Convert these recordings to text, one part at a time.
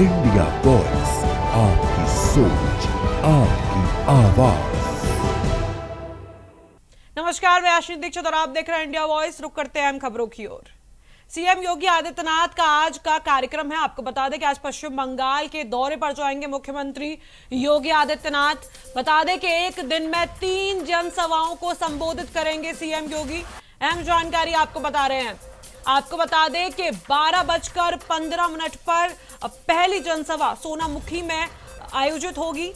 India voice, आपकी सोच, आपकी आवाज। नमस्कार, मैं आशीष दीक्षित और आप देख रहे हैं इंडिया वॉइस। रुक करते हैं हम खबरों की ओर। सीएम योगी आदित्यनाथ का आज का कार्यक्रम है। आपको बता दें कि आज पश्चिम बंगाल के दौरे पर जाएंगे मुख्यमंत्री योगी आदित्यनाथ। बता दें कि एक दिन में 3 जनसभाओं को संबोधित करेंगे सीएम योगी। अहम जानकारी आपको बता रहे हैं। आपको बता दें कि 12:15 पर पहली जनसभा सोनामुखी में आयोजित होगी।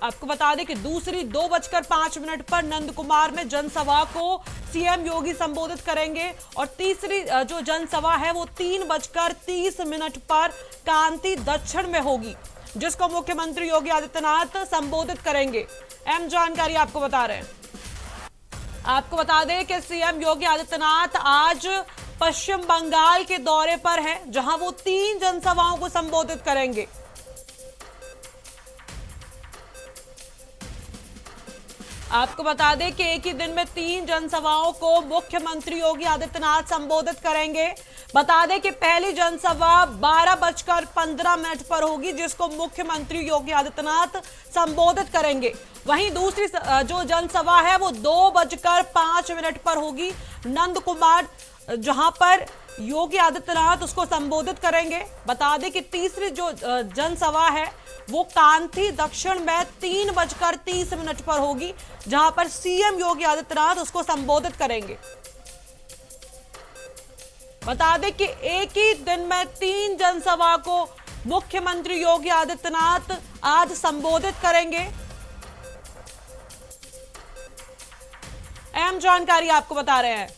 आपको बता दें कि दूसरी 2:05 पर नंदकुमार में जनसभा को सीएम योगी संबोधित करेंगे और तीसरी जो जनसभा है वो 3:30 पर कांति दक्षिण में होगी, जिसको मुख्यमंत्री योगी आदित्यनाथ संबोधित करेंगे। अहम जानकारी आपको बता रहे हैं। आपको बता दें कि सीएम योगी आदित्यनाथ आज पश्चिम बंगाल के दौरे पर है, जहां वो 3 जनसभाओं को संबोधित करेंगे। आपको बता दें कि एक ही दिन में 3 जनसभाओं को मुख्यमंत्री योगी आदित्यनाथ संबोधित करेंगे। बता दें कि पहली जनसभा 12:15 पर होगी, जिसको मुख्यमंत्री योगी आदित्यनाथ संबोधित करेंगे। वहीं दूसरी जो जनसभा है वो 2:05 पर होगी नंदकुमार, जहां पर योगी आदित्यनाथ उसको संबोधित करेंगे। बता दें कि तीसरी जो जनसभा है वो कांति दक्षिण में 3:30 पर होगी, जहां पर सीएम योगी आदित्यनाथ उसको संबोधित करेंगे। बता दें कि एक ही दिन में 3 जनसभा को मुख्यमंत्री योगी आदित्यनाथ आज संबोधित करेंगे। अहम जानकारी आपको बता रहे हैं।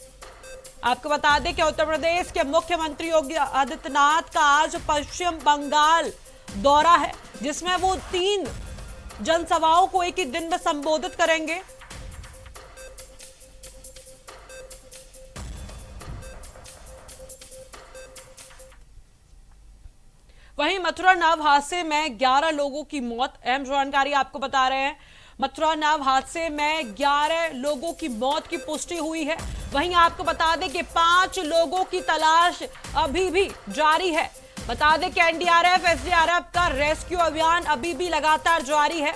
आपको बता दें कि उत्तर प्रदेश के मुख्यमंत्री योगी आदित्यनाथ का आज पश्चिम बंगाल दौरा है, जिसमें वो 3 जनसभाओं को एक ही दिन में संबोधित करेंगे। वहीं मथुरा नाव हादसे में 11 लोगों की मौत। अहम जानकारी आपको बता रहे हैं। मथुरा नाव हादसे में 11 लोगों की मौत की पुष्टि हुई है। वहीं आपको बता दें कि 5 लोगों की तलाश अभी भी जारी है। बता दें कि एनडीआरएफ, एसडीआरएफ का रेस्क्यू अभियान अभी भी लगातार जारी है।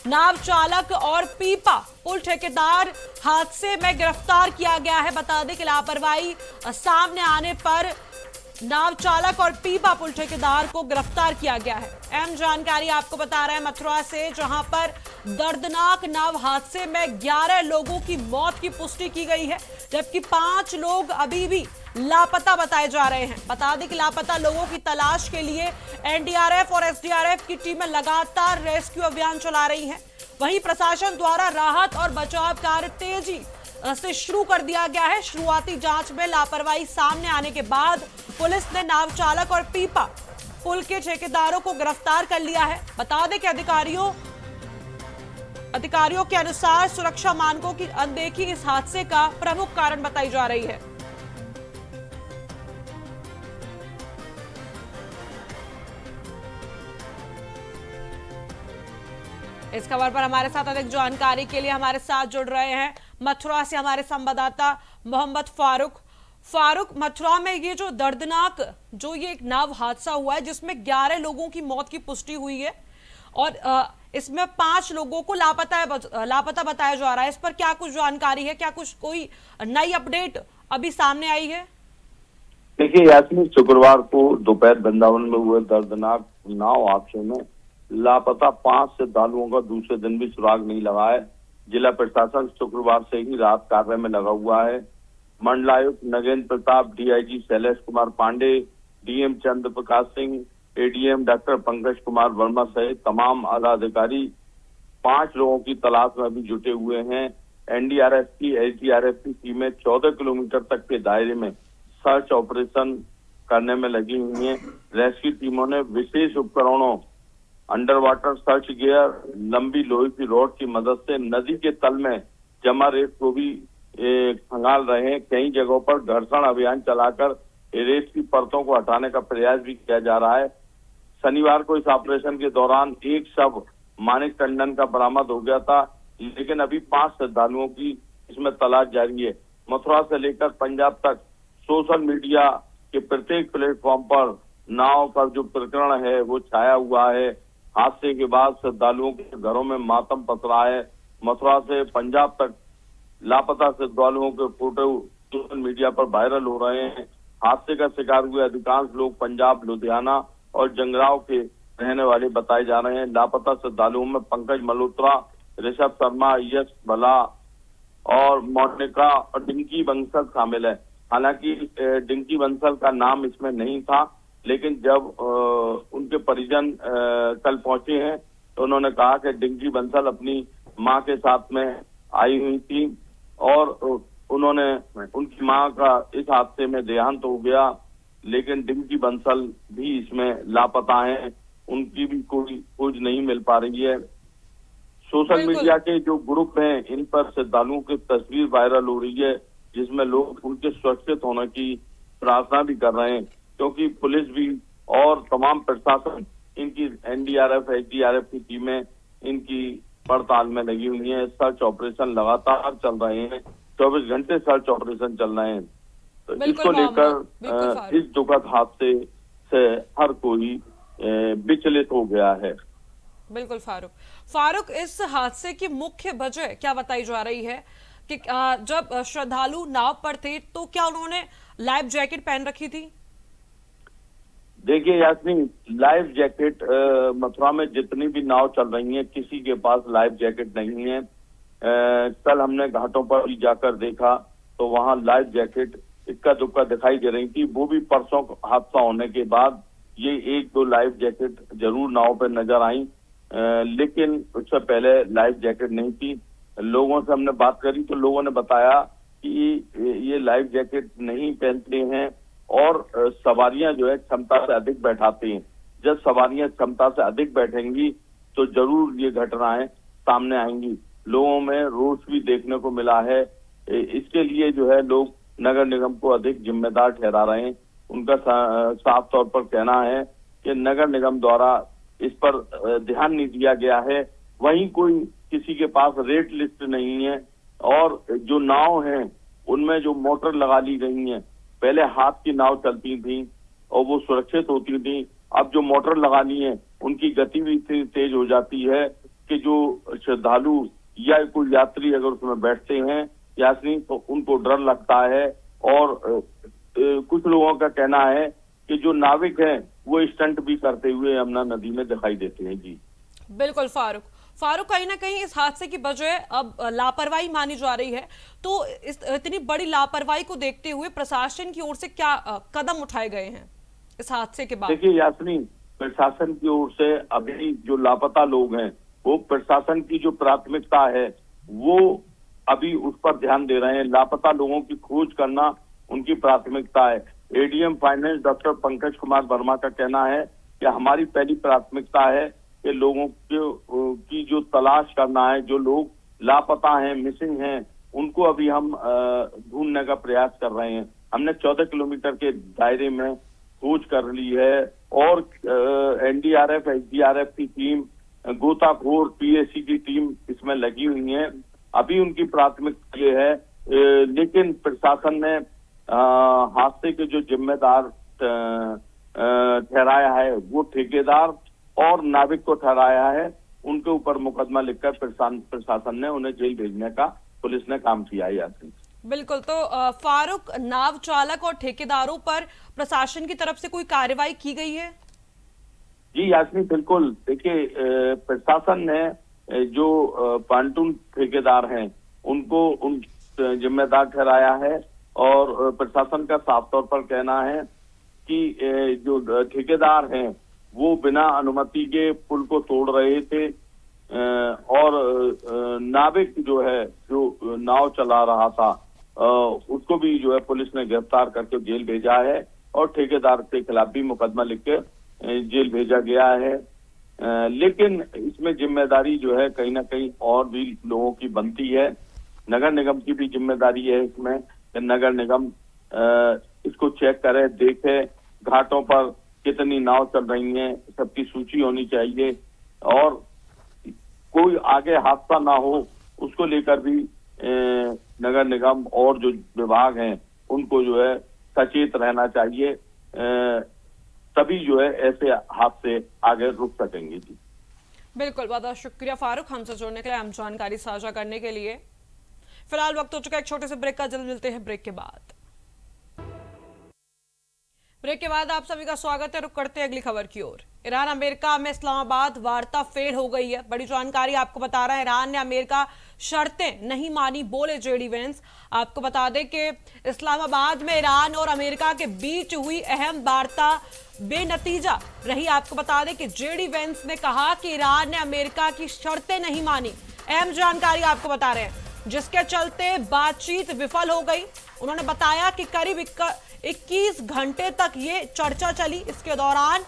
नाव चालक और पीपा पुल ठेकेदार हादसे में गिरफ्तार किया गया है। बता दें कि लापरवाही सामने आने पर नाव चालक और पीपा पुल ठेकेदार को गिरफ्तार किया गया है। अहम जानकारी आपको बता रहे हैं मथुरा से, जहां पर दर्दनाक नाव हादसे में 11 लोगों की मौत की पुष्टि की गई है, जबकि 5 लोग अभी भी लापता बताए जा रहे हैं। बता दें कि लापता लोगों की तलाश के लिए एनडीआरएफ और एसडीआरएफ की टीमें लगातार रेस्क्यू अभियान चला रही हैं। वहीं प्रशासन द्वारा राहत और बचाव कार्य तेजी से शुरू कर दिया गया है। शुरुआती जांच में लापरवाही सामने आने के बाद पुलिस ने नाव चालक और पीपा पुल के ठेकेदारों को गिरफ्तार कर लिया है। बता दें कि अधिकारियों के अनुसार सुरक्षा मानकों की अनदेखी इस हादसे का प्रमुख कारण बताई जा रही है। इस खबर पर हमारे साथ अधिक जानकारी के लिए हमारे साथ जुड़ रहे हैं मथुरा से हमारे संवाददाता मोहम्मद फारूक। मथुरा में ये जो दर्दनाक ये एक नाव हादसा हुआ है, जिसमें 11 लोगों की मौत की पुष्टि हुई है और इसमें 5 लोगों को लापता बताया जा रहा है। इस पर क्या कुछ जानकारी है? क्या कुछ कोई नई अपडेट अभी सामने आई है? देखिए यास्मीन, शुक्रवार को दोपहर वृंदावन में हुए दर्दनाक नाव हादसे में लापता 5 श्रद्धालुओं का दूसरे दिन भी सुराग नहीं लगा है। जिला प्रशासन शुक्रवार से ही राहत कार्य में लगा हुआ है। मंडलायुक्त नगेंद्र प्रताप, डीआईजी शैलेश कुमार पांडे, डीएम चंद्र प्रकाश सिंह, एडीएम डॉक्टर पंकज कुमार वर्मा सहित तमाम आला अधिकारी 5 लोगों की तलाश में भी जुटे हुए हैं। एनडीआरएफ की, एसडीआरएफ की टीमें 14 किलोमीटर तक के दायरे में सर्च ऑपरेशन करने में लगी हुई हैं। रेस्क्यू टीमों ने विशेष उपकरणों, अंडर वाटर सर्च गियर, लंबी लोहे की रॉड की मदद से नदी के तल में जमा रेत को भी खंगाल रहे हैं। कई जगहों पर घर्षण अभियान चलाकर रेत की परतों को हटाने का प्रयास भी किया जा रहा है। शनिवार को इस ऑपरेशन के दौरान एक शव मानिक टंडन का बरामद हो गया था, लेकिन अभी 5 श्रद्धालुओं की इसमें तलाश जारी है। मथुरा से लेकर पंजाब तक सोशल मीडिया के प्रत्येक प्लेटफॉर्म पर नाव पर जो प्रकरण है वो छाया हुआ है। हादसे के बाद श्रद्धालुओं के घरों में मातम पसरा है। मथुरा से पंजाब तक लापता श्रद्धालुओं के फोटो सोशल मीडिया पर वायरल हो रहे हैं। हादसे का शिकार हुए अधिकांश लोग पंजाब, लुधियाना और जंगराव के रहने वाले बताए जा रहे हैं। लापता श्रद्धालुओं में पंकज मल्होत्रा, ऋषभ शर्मा, यश भला और मोनिका और डिंकी बंसल शामिल है। हालांकि डिंकी बंसल का नाम इसमें नहीं था, लेकिन जब उनके परिजन कल पहुंचे हैं तो उन्होंने कहा कि डिंकी बंसल अपनी मां के साथ में आई हुई थी और उन्होंने उनकी मां का इस हादसे में देहांत हो गया, लेकिन डिंकी बंसल भी इसमें लापता हैं। उनकी भी कोई खोज नहीं मिल पा रही है। सोशल मीडिया के जो ग्रुप हैं इन पर श्रद्धालुओं की तस्वीर वायरल हो रही है, जिसमें लोग उनके सुरक्षित होने की प्रार्थना भी कर रहे हैं, क्योंकि पुलिस भी और तमाम प्रशासन इनकी एनडीआरएफ, एसडीआरएफ की टीमें इनकी पड़ताल में लगी हुई है। सर्च ऑपरेशन लगातार चल रहे हैं, 24 घंटे सर्च ऑपरेशन चल रहे हैं। तो इसको लेकर इस दुखद हादसे से हर कोई विचलित हो गया है। बिल्कुल फारूक, इस हादसे की मुख्य वजह क्या बताई जा रही है कि जब श्रद्धालु नाव पर थे तो क्या उन्होंने लाइफ जैकेट पहन रखी थी? देखिए यास्मीन, लाइफ जैकेट मथुरा में जितनी भी नाव चल रही हैं किसी के पास लाइफ जैकेट नहीं है। कल हमने घाटों पर भी जाकर देखा तो वहां लाइफ जैकेट इक्का दुक्का दिखाई दे रही थी। वो भी परसों हादसा होने के बाद ये 1-2 लाइफ जैकेट जरूर नाव पर नजर आई, लेकिन उससे पहले लाइफ जैकेट नहीं थी। लोगों से हमने बात करी तो लोगों ने बताया कि ये लाइफ जैकेट नहीं पहनते हैं और सवारियां जो है क्षमता से अधिक बैठाते हैं। जब सवारियां क्षमता से अधिक बैठेंगी तो जरूर ये घटनाएं सामने आएंगी। लोगों में रोष भी देखने को मिला है। इसके लिए जो है लोग नगर निगम को अधिक जिम्मेदार ठहरा रहे हैं। उनका साफ तौर पर कहना है कि नगर निगम द्वारा इस पर ध्यान नहीं दिया गया है। वहीं कोई किसी के पास रेट लिस्ट नहीं है और जो नाव हैं उनमें जो मोटर लगा ली गई है, पहले हाथ की नाव चलती थी और वो सुरक्षित होती थी। अब जो मोटर लगानी है उनकी गति भी इतनी तेज हो जाती है कि जो श्रद्धालु या कोई यात्री अगर उसमें बैठते हैं यात्री तो उनको डर लगता है। और कुछ लोगों का कहना है कि जो नाविक हैं वो स्टंट भी करते हुए यमुना नदी में दिखाई देते हैं। जी बिल्कुल फारूक, कहीं ना कहीं इस हादसे की वजह अब लापरवाही मानी जा रही है। तो इतनी बड़ी लापरवाही को देखते हुए प्रशासन की ओर से क्या कदम उठाए गए हैं इस हादसे के बाद? देखिए यास्मीन, प्रशासन की ओर से अभी जो लापता लोग हैं वो प्रशासन की जो प्राथमिकता है वो अभी उस पर ध्यान दे रहे हैं। लापता लोगों की खोज करना उनकी प्राथमिकता है। ADM finance doctor Pankaj Kumar Verma का कहना है कि हमारी पहली प्राथमिकता है कि लोगों की जो तलाश करना है, जो लोग लापता हैं, मिसिंग हैं, उनको अभी हम ढूंढने का प्रयास कर रहे हैं। हमने 14 किलोमीटर के दायरे में खोज कर ली है और एनडीआरएफ, एसडीआरएफ की टीम, गोताखोर, पीएसी की टीम इसमें लगी हुई है। अभी उनकी प्राथमिकता ये है, लेकिन प्रशासन ने हादसे के जो जिम्मेदार ठहराया है वो ठेकेदार और नाविक को ठहराया है। उनके ऊपर मुकदमा लिखकर प्रशासन ने उन्हें जेल भेजने का पुलिस ने काम किया है। यास्मीन बिल्कुल, तो फारूक, नाव चालक और ठेकेदारों पर प्रशासन की तरफ से कोई कार्रवाई की गई है? जी यास्मीन, बिल्कुल। देखिए, प्रशासन ने जो पांटून ठेकेदार हैं उनको उन जिम्मेदार ठहराया है और प्रशासन का साफ तौर पर कहना है कि जो ठेकेदार हैं वो बिना अनुमति के पुल को तोड़ रहे थे और नाविक जो है जो नाव चला रहा था उसको भी जो है पुलिस ने गिरफ्तार करके जेल भेजा है और ठेकेदार के खिलाफ भी मुकदमा लिख के जेल भेजा गया है। लेकिन इसमें जिम्मेदारी जो है कहीं ना कहीं और भी लोगों की बनती है। नगर निगम की भी जिम्मेदारी है इसमें कि नगर निगम इसको चेक करे, देखे घाटों पर कितनी नाव चल रही हैं, सबकी सूची होनी चाहिए और कोई आगे हादसा ना हो उसको लेकर भी नगर निगम और जो विभाग हैं उनको जो है सचेत रहना चाहिए। तभी जो है ऐसे हादसे आगे रुक सकेंगे। जी बिल्कुल, बहुत बहुत शुक्रिया फारूक, हमसे जुड़ने के लिए, हम जानकारी साझा करने के लिए। फिलहाल वक्त हो चुका है एक छोटे से ब्रेक का, जल्द मिलते हैं ब्रेक के बाद। ब्रेक के बाद आप सभी का स्वागत है। रुक करते हैं अगली खबर की ओर। ईरान अमेरिका में इस्लामाबाद वार्ता फेल हो गई है, बड़ी जानकारी आपको बता रहे हैं। ईरान ने अमेरिका शर्तें नहीं मानी, बोले जेडी वेंस। आपको बता दें कि इस्लामाबाद में ईरान और अमेरिका के बीच हुई अहम वार्ता बेनतीजा रही। आपको बता दें कि जेडी वेंस ने कहा कि ईरान ने अमेरिका की शर्तें नहीं मानी। अहम जानकारी आपको बता रहे हैं, जिसके चलते बातचीत विफल हो गई। उन्होंने बताया कि करीब 21 घंटे तक ये चर्चा चली। इसके दौरान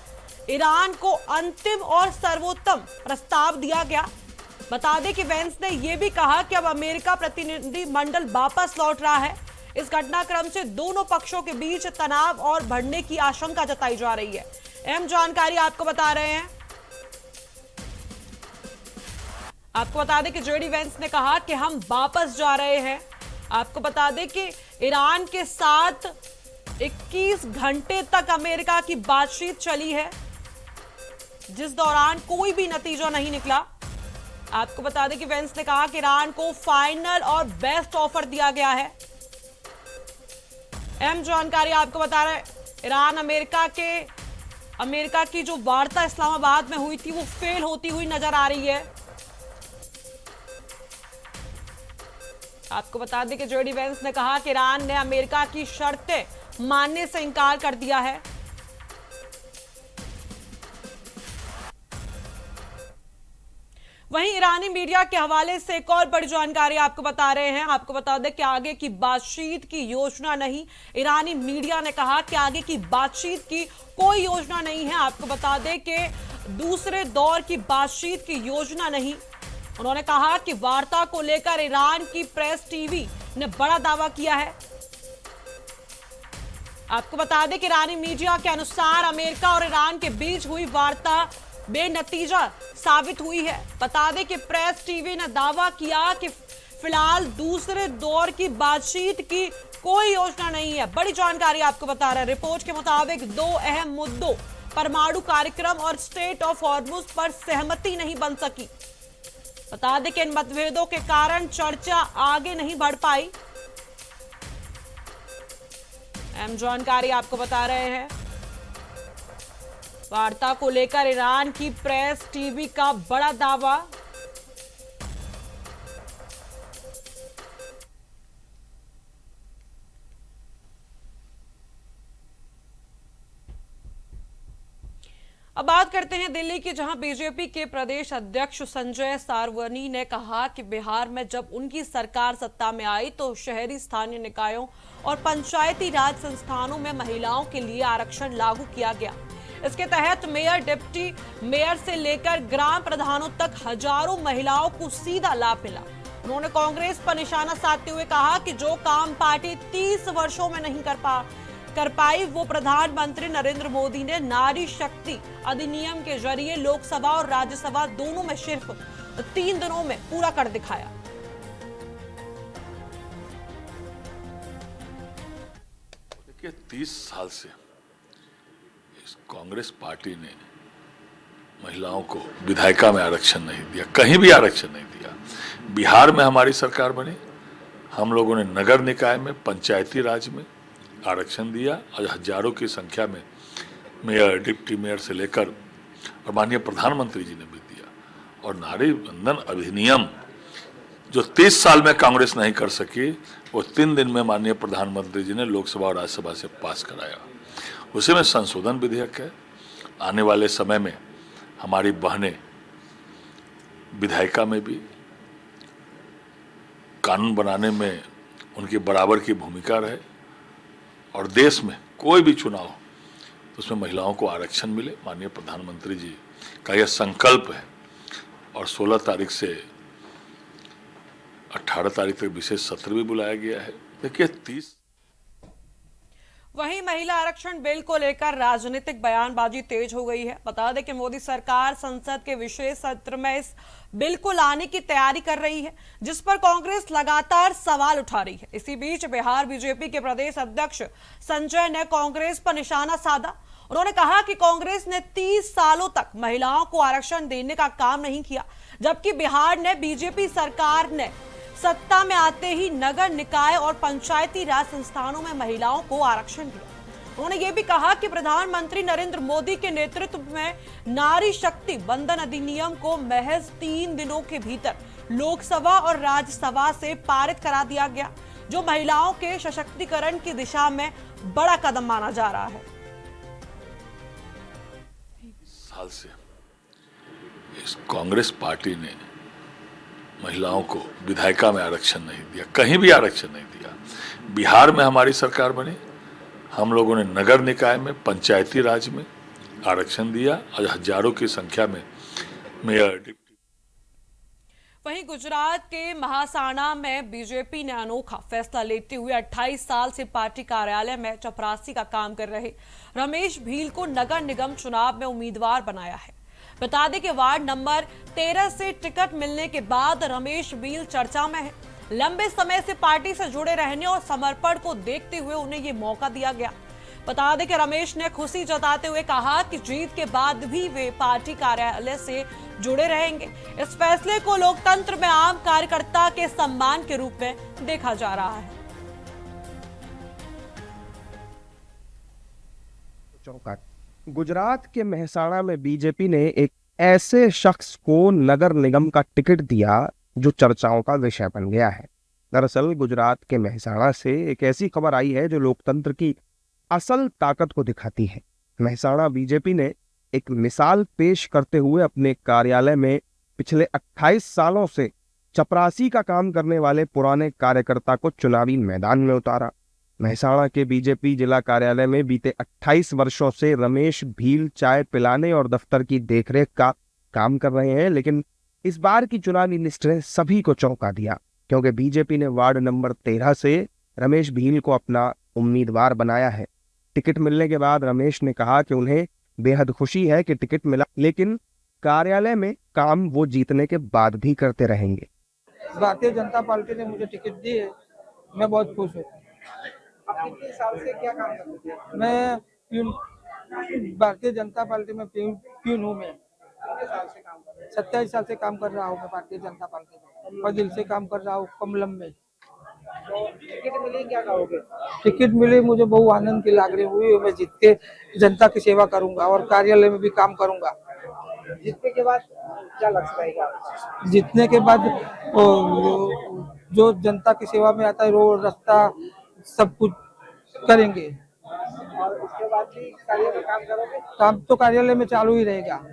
ईरान को अंतिम और सर्वोत्तम प्रस्ताव दिया गया। बता दें कि वेंस ने यह भी कहा कि अब अमेरिका प्रतिनिधि मंडल वापस लौट रहा है। इस घटनाक्रम से दोनों पक्षों के बीच तनाव और बढ़ने की आशंका जताई जा रही है। अहम जानकारी आपको बता रहे हैं। आपको बता दें कि जेडी वेंस ने कहा कि हम वापस जा रहे हैं। आपको बता दें कि ईरान के साथ 21 घंटे तक अमेरिका की बातचीत चली है, जिस दौरान कोई भी नतीजा नहीं निकला। आपको बता दें कि वेंस ने कहा कि ईरान को फाइनल और बेस्ट ऑफर दिया गया है। अहम जानकारी आपको बता रहे हैं, ईरान अमेरिका की जो वार्ता इस्लामाबाद में हुई थी वो फेल होती हुई नजर आ रही है। आपको बता दें कि जेडी वेंस ने कहा कि ईरान ने अमेरिका की शर्तें मानने से इनकार कर दिया है। वहीं ईरानी मीडिया के हवाले से एक और बड़ी जानकारी आपको बता रहे हैं। आपको बता दें कि आगे की बातचीत की योजना नहीं। ईरानी मीडिया ने कहा कि आगे की बातचीत की कोई योजना नहीं है। आपको बता दें कि दूसरे दौर की बातचीत की योजना नहीं। उन्होंने कहा कि वार्ता को लेकर ईरान की प्रेस टीवी ने बड़ा दावा किया है। आपको बता दें कि ईरानी मीडिया के अनुसार अमेरिका और ईरान के बीच हुई वार्ता बेनतीजा साबित हुई है। बता दें कि प्रेस टीवी ने दावा किया कि फिलहाल दूसरे दौर की बातचीत की कोई योजना नहीं है। बड़ी जानकारी आपको बता रहे हैं। रिपोर्ट के मुताबिक दो अहम मुद्दों, परमाणु कार्यक्रम और स्टेट ऑफ हॉर्मुज पर सहमति नहीं बन सकी। बता दें कि इन मतभेदों के कारण चर्चा आगे नहीं बढ़ पाई। अहम जानकारी आपको बता रहे हैं। वार्ता को लेकर ईरान की प्रेस टीवी का बड़ा दावा। अब बात करते हैं दिल्ली की, जहां बीजेपी के प्रदेश अध्यक्ष संजय सारवनी ने कहा कि बिहार में जब उनकी सरकार सत्ता में आई तो शहरी स्थानीय निकायों और पंचायती राज संस्थानों में महिलाओं के लिए आरक्षण लागू किया गया। इसके तहत मेयर, डिप्टी मेयर से लेकर ग्राम प्रधानों तक हजारों महिलाओं को सीधा लाभ मिला। उन्होंने कांग्रेस पर निशाना साधते हुए कहा कि जो काम पार्टी 30 वर्षों में नहीं कर पाई वो प्रधानमंत्री नरेंद्र मोदी ने नारी शक्ति अधिनियम के जरिए लोकसभा और राज्यसभा दोनों में सिर्फ 3 दिनों में पूरा कर दिखाया। देखिए, 30 साल से इस कांग्रेस पार्टी ने महिलाओं को विधायिका में आरक्षण नहीं दिया, कहीं भी आरक्षण नहीं दिया। बिहार में हमारी सरकार बनी, हम लोगों ने नगर निकाय में, पंचायती राज में आरक्षण दिया और हजारों की संख्या में मेयर, डिप्टी मेयर से लेकर और माननीय प्रधानमंत्री जी ने भी दिया। और नारी बंधन अधिनियम जो 30 साल में कांग्रेस नहीं कर सकी, वो 3 दिन में माननीय प्रधानमंत्री जी ने लोकसभा और राज्यसभा से पास कराया। उसी में संशोधन विधेयक है। आने वाले समय में हमारी बहनें विधायिका में भी कानून बनाने में उनकी बराबर की भूमिका रहे और देश में कोई भी चुनाव हो तो उसमें महिलाओं को आरक्षण मिले। माननीय प्रधानमंत्री जी का यह संकल्प है और 16 तारीख से 18 तारीख तक विशेष सत्र भी बुलाया गया है। देखिए, 30 वहीं महिला आरक्षण बिल को लेकर राजनीतिक बयानबाजी तेज हो गई है। बता दें कि मोदी सरकार संसद के विशेष सत्र में इस बिल को लाने की तैयारी कर रही है, जिस पर कांग्रेस लगातार सवाल उठा रही है। इसी बीच बिहार बीजेपी के प्रदेश अध्यक्ष संजय ने कांग्रेस पर निशाना साधा। उन्होंने कहा कि कांग्रेस ने 30 सालों तक महिलाओं को आरक्षण देने का काम नहीं किया, जबकि बिहार ने बीजेपी सरकार ने सत्ता में आते ही नगर निकाय और पंचायती राज संस्थानों में महिलाओं को आरक्षण दिया। उन्होंने ये भी कहा कि प्रधानमंत्री नरेंद्र मोदी के नेतृत्व में नारी शक्ति वंदन अधिनियम को महज 3 दिनों के भीतर लोकसभा और राज्यसभा से पारित करा दिया गया, जो महिलाओं के सशक्तिकरण की दिशा में बड़ा कदम माना जा रहा है। साल से इस कांग्रेस पार्टी ने महिलाओं को विधायिका में आरक्षण नहीं दिया, कहीं भी आरक्षण नहीं दिया। बिहार में हमारी सरकार बनी, हम लोगों ने नगर निकाय में, पंचायती राज में आरक्षण दिया और हजारों की संख्या में मेयर। वहीं गुजरात के महासाणा में बीजेपी ने अनोखा फैसला लेते हुए 28 साल से पार्टी कार्यालय में चपरासी का काम कर रहे रमेश भील को नगर निगम चुनाव में उम्मीदवार बनाया है। बता दें कि वार्ड नंबर 13 से टिकट मिलने के बाद रमेश भील चर्चा में है। लंबे समय से पार्टी से जुड़े रहने और समर्पण को देखते हुए उन्हें ये मौका दिया गया। बता दें कि रमेश ने खुशी जताते हुए कहा कि जीत के बाद भी वे पार्टी कार्यालय से जुड़े रहेंगे। इस फैसले को लोकतंत्र में आम कार्यकर्ता के सम्मान के रूप में देखा जा रहा है। गुजरात के मेहसाणा में बीजेपी ने एक ऐसे शख्स को नगर निगम का टिकट दिया जो चर्चाओं का विषय बन गया है। दरअसल गुजरात के मेहसाणा से एक ऐसी खबर आई है जो लोकतंत्र की असल ताकत को दिखाती है। मेहसाणा बीजेपी ने एक मिसाल पेश करते हुए अपने कार्यालय में पिछले 28 सालों से चपरासी का काम करने वाले पुराने कार्यकर्ता को चुनावी मैदान में उतारा। मेहसाणा के बीजेपी जिला कार्यालय में बीते 28 वर्षों से रमेश भील चाय पिलाने और दफ्तर की देखरेख का काम कर रहे हैं, लेकिन इस बार की चुनावी लिस्ट ने सभी को चौंका दिया, क्योंकि बीजेपी ने वार्ड नंबर 13 से रमेश भील को अपना उम्मीदवार बनाया है। टिकट मिलने के बाद रमेश ने कहा कि उन्हें बेहद खुशी है कि टिकट मिला, लेकिन कार्यालय में काम वो जीतने के बाद भी करते रहेंगे। भारतीय जनता पार्टी ने मुझे टिकट दी है, मैं बहुत खुश हूँ। कितने साल से क्या काम करते थे? मैं भारतीय जनता पार्टी में प्यून हूँ। मैं कितने साल से काम कर रहे हैं? 27 साल से काम कर रहा हूँ मैं भारतीय जनता पार्टी में, और दिल से काम कर रहा हूँ कमलम में। तो टिकट मिली, क्या कहोगे? टिकट मिली, मुझे बहुत आनंद की लागरी हुई। मैं जीत के जनता की सेवा करूंगा और कार्यालय में भी काम करूंगा। जीतने के बाद क्या लक्ष्य रहेगा? जीतने के बाद जो जनता की सेवा में आता है, रोड रास्ता सब कुछ करेंगे। और उसके बाद भी कार्यालय में काम करोगे? काम तो कार्यालय में चालू ही रहेगा।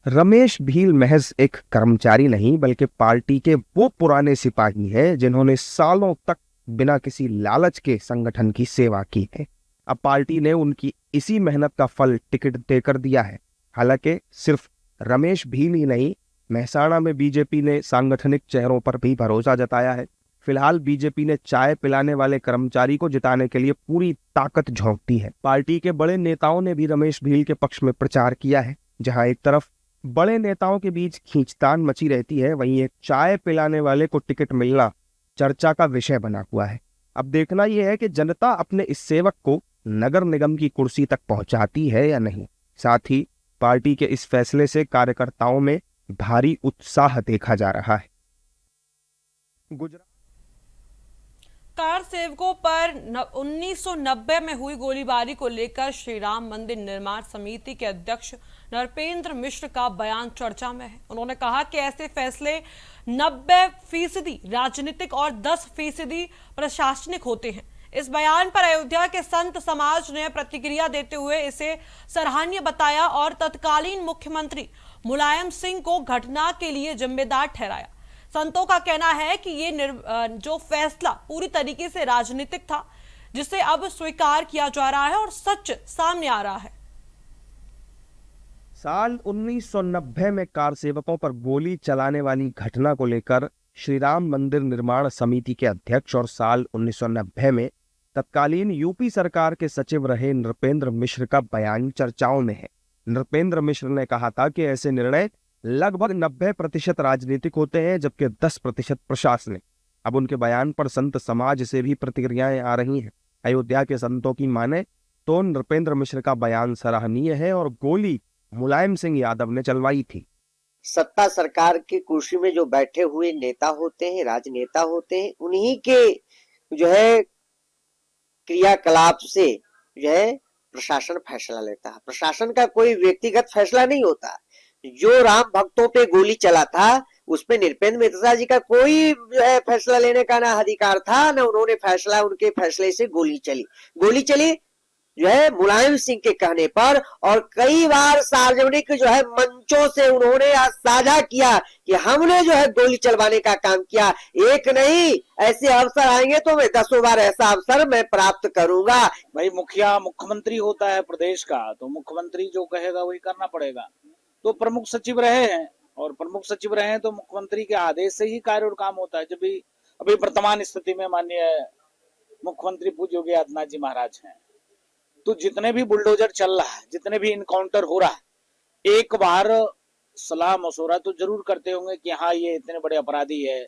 रमेश भील महज एक कर्मचारी नहीं बल्कि पार्टी के वो पुराने सिपाही हैं जिन्होंने सालों तक बिना किसी लालच के संगठन की सेवा की है। अब पार्टी ने उनकी इसी मेहनत का फल टिकट देकर दिया है। हालांकि सिर्फ रमेश भील ही नहीं, मेहसाणा में बीजेपी ने सांगठनिक चेहरों पर भी भरोसा जताया है। फिलहाल बीजेपी ने चाय पिलाने वाले कर्मचारी को जिताने के लिए पूरी ताकत झोंक दी है। पार्टी के बड़े नेताओं ने भी रमेश भील के पक्ष में प्रचार किया है। जहां एक तरफ बड़े नेताओं के बीच खींचतान मची रहती है, वहीं एक चाय पिलाने वाले को टिकट मिलना चर्चा का विषय बना हुआ है। अब देखना यह है कि जनता अपने इस सेवक को नगर निगम की कुर्सी तक पहुंचाती है या नहीं। साथ ही पार्टी के इस फैसले से कार्यकर्ताओं में भारी उत्साह देखा जा रहा है। गुजरात कार सेवकों पर 1990 में हुई गोलीबारी को लेकर श्री राम मंदिर निर्माण समिति के अध्यक्ष नरपेंद्र मिश्र का बयान चर्चा में है। उन्होंने कहा कि ऐसे फैसले 90% राजनीतिक और 10% प्रशासनिक होते हैं। इस बयान पर अयोध्या के संत समाज ने प्रतिक्रिया देते हुए इसे सराहनीय बताया और तत्कालीन मुख्यमंत्री मुलायम सिंह को घटना के लिए जिम्मेदार ठहराया। संतों का कहना है कि ये जो फैसला पूरी तरीके से राजनीतिक था, जिसे अब स्वीकार किया जा रहा है और सच सामने आ रहा है। साल 1990 में कार सेवकों पर गोली चलाने वाली घटना को लेकर श्री राम मंदिर निर्माण समिति के अध्यक्ष और साल 1990 में तत्कालीन यूपी सरकार के सचिव रहे नृपेंद्र मिश्र का बयान चर्चाओं में है। नृपेंद्र मिश्र ने कहा था कि ऐसे निर्णय लगभग 90% राजनीतिक होते हैं, जबकि 10% प्रशासनिक। अब उनके बयान पर संत समाज से भी प्रतिक्रियाएं आ रही हैं। अयोध्या के संतों की माने तो नृपेंद्र मिश्र का बयान सराहनीय है और गोली मुलायम सिंह यादव ने चलवाई थी। सत्ता सरकार की कुर्सी में जो बैठे हुए नेता होते हैं, राजनेता होते हैं, उन्हीं के जो है क्रियाकलाप से जो है प्रशासन फैसला लेता है। प्रशासन का कोई व्यक्तिगत फैसला नहीं होता। जो राम भक्तों पे गोली चला था उस पे नृपेंद्र मिश्रा जी का कोई जो है फैसला लेने का ना अधिकार था, ना उन्होंने फैसला, उनके फैसले से गोली चली जो है मुलायम सिंह के कहने पर, और कई बार सार्वजनिक जो है मंचों से उन्होंने साझा किया कि हमने जो है गोली चलवाने का काम किया। एक नहीं, ऐसे अवसर आएंगे तो मैं 10 बार ऐसा अवसर मैं प्राप्त करूंगा। भाई मुखिया मुख्यमंत्री होता है प्रदेश का, तो मुख्यमंत्री जो कहेगा वही करना पड़ेगा। तो प्रमुख सचिव रहे हैं, और प्रमुख सचिव रहे हैं तो मुख्यमंत्री के आदेश से ही कार्य और काम होता है। जब भी अभी वर्तमान स्थिति में माननीय मुख्यमंत्री पूज्य योगी आदित्यनाथ जी महाराज हैं, तो जितने भी बुलडोजर चल रहा है, जितने भी इनकाउंटर हो रहा है, एक बार सलाह मशवरा तो जरूर करते होंगे कि हाँ ये इतने बड़े अपराधी है,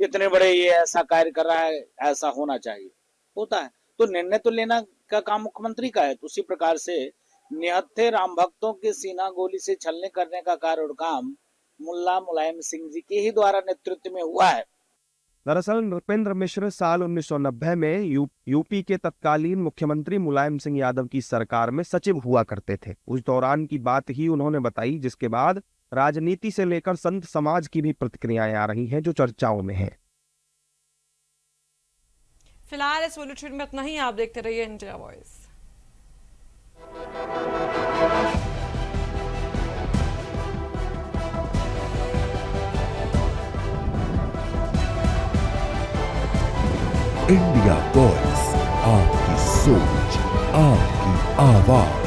इतने बड़े ये ऐसा कार्य कर रहा है, ऐसा होना चाहिए, होता है। तो निर्णय तो लेना का काम मुख्यमंत्री का है। तो उसी प्रकार से निहत्थे राम भक्तों के सीना गोली से छलने करने का कार्य और काम मुल्ला मुलायम सिंह जी के ही द्वारा नेतृत्व में हुआ है। दरअसल नृपेंद्र मिश्र साल 1990 में यूपी के तत्कालीन मुख्यमंत्री मुलायम सिंह यादव की सरकार में सचिव हुआ करते थे। उस दौरान की बात ही उन्होंने बताई, जिसके बाद राजनीति से लेकर संत समाज की भी प्रतिक्रियाएं आ रही हैं जो चर्चाओं में है। फिलहाल इस बुलेटिन में इतना ही। आप देखते रहिए इंडिया वॉइस। इंडिया वॉइस, आपकी सोच, आपकी आवाज।